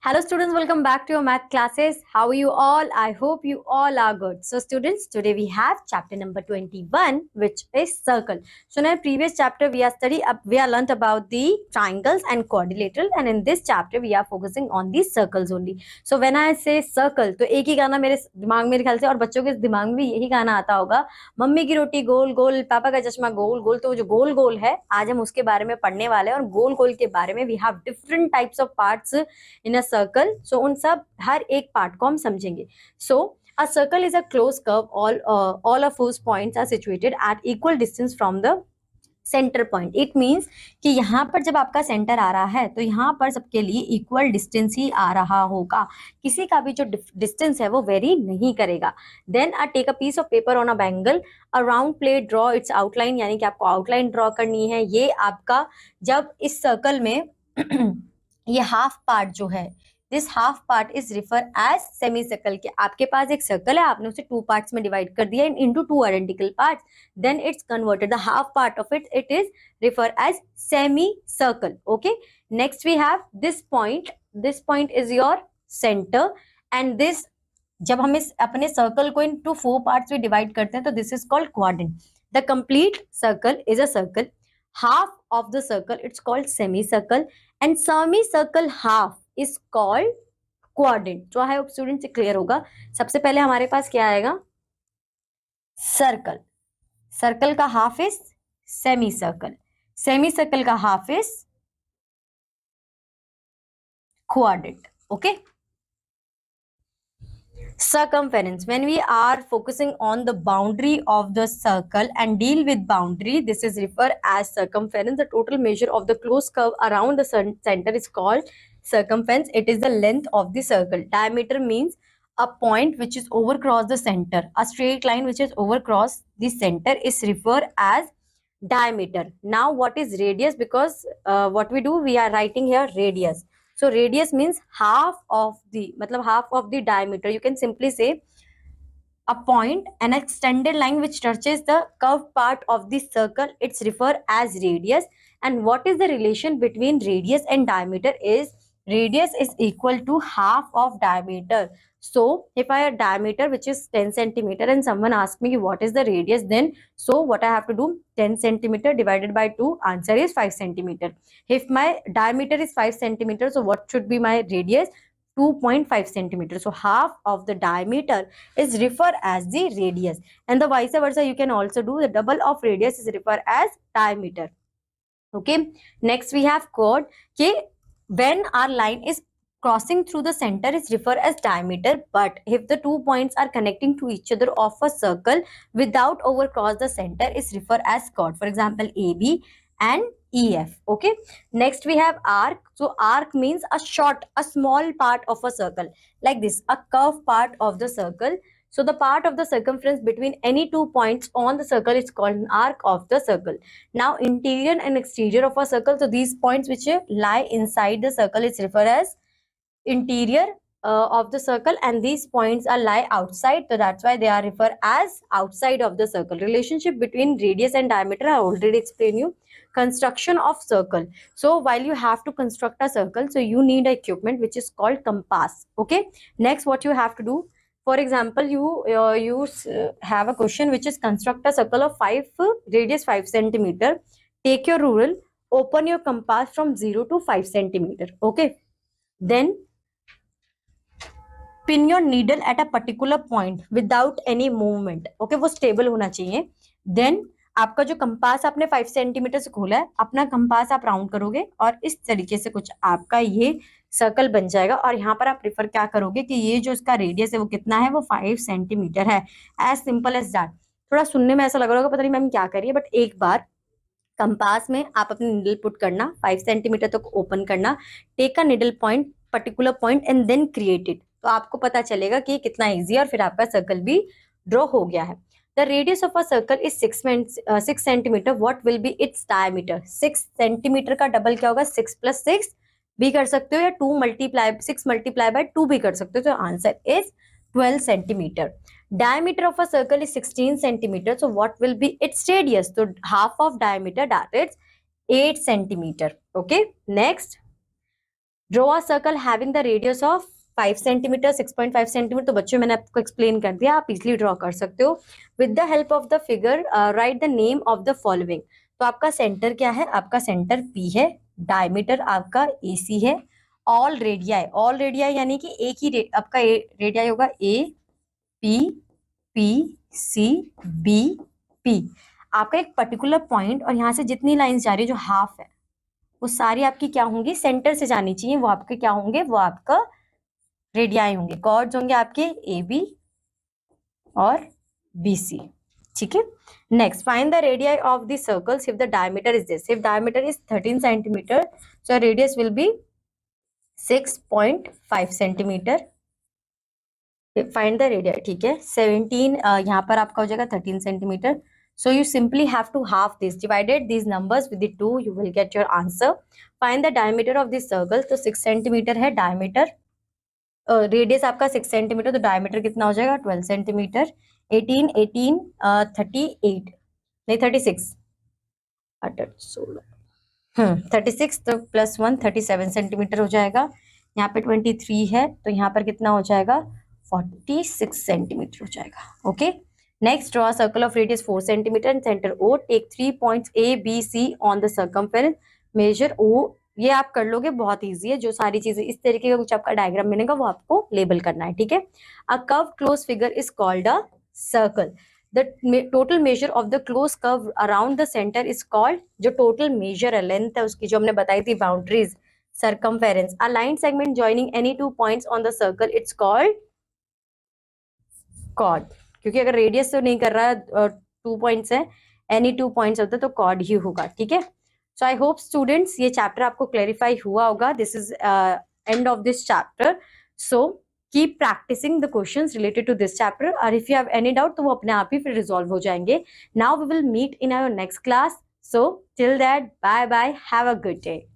Hello students, welcome back to your math classes. How are you all? I hope you all are good. So students, today we have chapter number 21, which is circle. So in our previous chapter we are learnt about the triangles and quadrilateral, and in this chapter we are focusing on the circles only. So when I say circle, तो एक ही गाना मेरे दिमाग में मेरे ख्याल से और बच्चों के दिमाग में भी यही गाना आता होगा, मम्मी की रोटी गोल गोल, पापा का चश्मा गोल गोल। तो जो गोल गोल है आज हम उसके बारे में पढ़ने वाले हैं, और गोल गोल के बारे में we have different types of parts in a circle. So उन सब हर एक पार्ट को हम समझेंगे. So a circle is a closed curve. All of whose points are situated at equal distance from the centre point. It means कि यहाँ पर जब आपका सेंटर आ रहा है तो यहाँ पर सबके लिए इक्वल डिस्टेंस ही आ रहा होगा, किसी का भी जो डिस्टेंस है वो वेरी नहीं करेगा. Then take a piece of paper on a bangle, a round plate, draw its outline, यानी कि आपको आउटलाइन ड्रॉ करनी है. ये आपका जब इस सर्कल में ये हाफ पार्ट जो है, this half part is refer as semicircle. के आपके पास एक सर्कल है, आपने उसे टू पार्ट्स में डिवाइड कर दिया into two identical parts, then it's converted the half part of it is refer as semicircle. Okay, next we have this point is your centre, and this जब हम इस अपने circle को into four parts में divide करते हैं तो this is called quadrant. The complete circle is a circle. Half of the circle it's called semicircle, and semicircle half is called quadrant. जो है स्टूडेंट से क्लियर होगा. सबसे पहले हमारे पास क्या आएगा? सर्कल. सर्कल का half is semi circle, semi circle का half is quadrant. Okay, circumference, when we are focusing on the boundary of the circle and deal with boundary, this is referred as circumference. The total measure of the closed curve around the center is called circumference. It is the length of the circle. Diameter means a point which is overcross the center. A straight line which is overcross the center is referred as diameter. Now what is radius? Because what we do, we are writing here radius. So radius means half of the diameter. You can simply say a point, an extended line which touches the curved part of the circle, it's referred as radius. And what is the relation between radius and diameter is radius is equal to half of diameter. So if I have diameter which is 10 centimeter and someone asks me what is the radius, then so what I have to do, 10 centimeter divided by 2, answer is 5 centimeter. If my diameter is 5 centimeter, so what should be my radius? 2.5 centimeter. So half of the diameter is referred as the radius, and the vice versa you can also do. The double of radius is referred as diameter. Okay, next we have chord. Okay, when our line is crossing through the center is referred as diameter, but if the 2 points are connecting to each other of a circle without overcross the center is referred as chord. For example, AB and EF. Okay, next we have arc. So arc means a small part of a circle, like this, a curved part of the circle. So the part of the circumference between any 2 points on the circle is called an arc of the circle. Now interior and exterior of a circle, so these points which lie inside the circle is referred as interior of the circle, and these points are lie outside, so that's why they are referred as outside of the circle. Relationship between radius and diameter I already explained you. Construction of circle. So while you have to construct a circle, so you need equipment which is called compass. Okay, next what you have to do, for example, you have a question which is construct a circle of radius 5 centimeter. Take your ruler, open your compass from 0 to 5 centimeter. Okay, then pin your needle at a particular point without any movement. Okay, वो stable होना चाहिए. Then आपका जो compass आपने 5 centimetre से खोला है, अपना कंपास आप राउंड करोगे और इस तरीके से कुछ आपका ये सर्कल बन जाएगा, और यहाँ पर आप प्रिफर क्या करोगे कि ये जो इसका रेडियस है वो कितना है, वो 5 सेंटीमीटर है. As simple as that. थोड़ा सुनने में ऐसा लग रहा होगा पता नहीं मैम क्या करिए, बट एक बार कंपास में आप अपनी निडल पुट करना, 5 सेंटीमीटर तक ओपन करना, take a needle point, particular point, and then create it. तो आपको पता चलेगा कि कितना ईजी है, और फिर आपका सर्कल भी ड्रॉ हो गया है. The radius of a circle is 6 centimeter. What will be its diameter? 6 centimeter का डबल क्या होगा? 6 plus 6 भी कर सकते हो, या 6 multiply by 2 भी कर सकते हो. तो answer is 12 centimeter. Diameter of a circle is 16 centimeter. So what will be its radius? So half of diameter, that is 8 centimeter. Okay, next draw a circle having the radius of 5 centimetre 6.5 centimetre. तो बच्चों मैंने आपको explain कर दिया, आप easily draw कर सकते हो। With the help of the figure right the name of the following. तो आपका सेंटर क्या है, आपका सेंटर P है, डायमीटर आपका AC है, ऑल रेडियाई यानी कि एक ही आपका रेडियाई होगा AP PC BP। आपका एक पर्टिकुलर पॉइंट और यहाँ से जितनी लाइंस जा रही है जो हाफ है वो सारी आपकी क्या होंगी, सेंटर से जानी चाहिए, वो आपके क्या होंगे, वो आपका रेडियाई होंगे, कॉर्ड्स होंगे आपके AB और BC। ठीक है। Next, find the radii of the circles if the diameter is this. If diameter is 13 centimetre so radius will be 6.5 centimetre. Find the radii, ठीक है। 17 यहाँ पर आपका हो जाएगा 13 centimetre. So you simply have to half this, divided these numbers with the 2, you will get your answer. Find the diameter of this circle. तो 6 centimetre है diameter, radius आपका 6 सेंटीमीटर, तो डायमीटर कितना हो जाएगा 12 सेंटीमीटर। 18 38 नहीं 36 36 तो +1 37 सेंटीमीटर हो जाएगा। यहाँ पे 23 है तो यहाँ पर कितना हो जाएगा 46 सेंटीमीटर हो जाएगा। Okay. Next, draw circle of radius 4 centimetre and centre O, take 3 points A B C on the circumference, measure O। ये आप कर लोगे, बहुत इजी है। जो सारी चीजें इस तरीके का कुछ आपका डायग्राम बनेगा वो आपको लेबल करना है, ठीक है। A curve close figure is called a circle. The total measure of the close curve around the centre is called, जो टोटल मेजर है, लेंथ है उसकी, जो हमने बताई थी boundaries, circumference. A line segment joining any 2 points on the circle, it's called chord. क्योंकि अगर रेडियस तो नहीं कर रहा है, 2 पॉइंट्स है, एनी 2 पॉइंट्स होता है तो कॉर्ड ही होगा, ठीक है। सो आई होप स्टूडेंट्स ये चैप्टर आपको क्लैरिफाई हुआ होगा। This is end of this chapter. So keep practising the questions related to this chapter, और if you have any doubt तो वो अपने आप ही फिर रिजॉल्व हो जाएंगे। Now we will meet in our next class. So till that, bye bye, have a good day.